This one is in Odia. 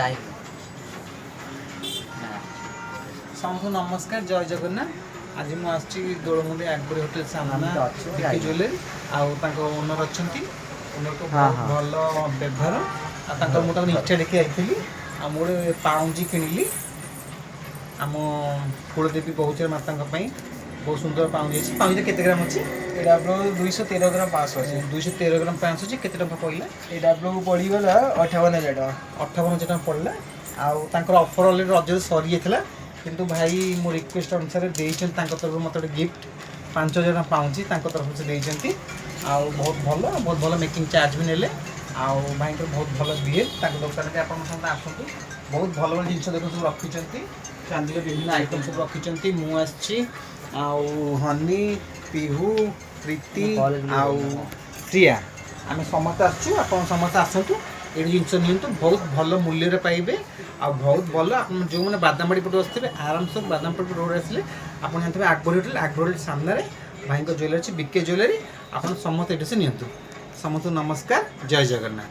যাই ସମସ୍ତଙ୍କୁ ନମସ୍କାର, ଜୟ ଜଗନ୍ନାଥ। ଆଜି ମୁଁ ଆସିଛି ଦୋଳମୁଣ୍ଡି ଆକବରୀ ହୋଟେଲ ସାମ୍ନା ବିକେ ଜୁଏଲାରୀ। ଆଉ ତାଙ୍କ ଓନର ଅଛନ୍ତି, ଓନରକୁ ଭଲ ବ୍ୟବହାର। ଆଉ ତାଙ୍କର ମୁଁ ତାଙ୍କୁ ନିଷ୍ଠା ଦେଖି ଯାଇଥିଲି। ଆଉ ମୁଁ ଗୋଟେ ପାଉଁଜି କିଣିଲି ଆମ କୁଳଦେବୀ ବହୁଚର ମାତାଙ୍କ ପାଇଁ। ବହୁତ ସୁନ୍ଦର ପାଉଁଜି ଅଛି। ପାଉଁଜିଟା କେତେ ଗ୍ରାମ ଅଛି? ଏଇଟା ଆପଣଙ୍କୁ 213 ଗ୍ରାମ 500 ଅଛି। 213 ଗ୍ରାମ 500 ଅଛି। କେତେ ଟଙ୍କା ପଡ଼ିଲା? ଏଇଟା ଆପଣଙ୍କୁ ପଡ଼ିଗଲା 58,000 ଟଙ୍କା। 58,000 ଟଙ୍କା ପଡ଼ିଲା। ଆଉ ତାଙ୍କର ଅଫର୍ ଅଲରେଡ଼ି ରଜରେ ସରିଯାଇଥିଲା, କିନ୍ତୁ ଭାଇ ମୋ ରିକ୍ୱେଷ୍ଟ ଅନୁସାରେ ଦେଇଛନ୍ତି ତାଙ୍କ ତରଫରୁ ମୋତେ ଗୋଟେ ଗିଫ୍ଟ 5,000 ଟଙ୍କା ପାଉଁଜି ତାଙ୍କ ତରଫରୁ ସେ ଦେଇଛନ୍ତି। ଆଉ ବହୁତ ଭଲ ମେକିଂ ଚାର୍ଜ ବି ନେଲେ। ଆଉ ଭାଇଙ୍କର ବହୁତ ଭଲ ବିହେଭ୍। ତାଙ୍କ ଦୋକାନରେ ଆପଣ ସମସ୍ତେ ଆସନ୍ତୁ, ବହୁତ ଭଲ ଜିନିଷ ଦେଖନ୍ତୁ ସବୁ ରଖିଛନ୍ତି। ଚାନ୍ଦିର ବିଭିନ୍ନ ଆଇଟମ୍ ସବୁ ରଖିଛନ୍ତି। ମୁଁ ଆସିଛି, ଆଉ ହନି, ପିହୁ, ପ୍ରୀତି ଆଉ ପ୍ରିୟା, ଆମେ ସମସ୍ତେ ଆସିଛୁ। ଆପଣ ସମସ୍ତେ ଆସନ୍ତୁ, ଏଇଠି ଜିନିଷ ନିଅନ୍ତୁ, ବହୁତ ଭଲ ମୂଲ୍ୟରେ ପାଇବେ। ଆଉ ବହୁତ ଭଲ, ଆପଣ ଯେଉଁମାନେ ବାଦାମବାଡ଼ି ପଟୁ ଆସିଥିବେ ଆରାମସେ ବାଦାମବାଡ଼ି ରୋଡ଼ ଆସିଲେ ଆପଣ ଜାଣିଥିବେ ଆକବରୀ ହୋଟେଲ ସାମ୍ନାରେ ଭାଇଙ୍କ ଜୁଏଲାରୀ ଅଛି, ବିକେ ଜୁଏଲାରୀ। ଆପଣ ସମସ୍ତେ ଏଠି ସେ ନିଅନ୍ତୁ। ସମସ୍ତଙ୍କୁ ନମସ୍କାର, ଜୟ ଜଗନ୍ନାଥ।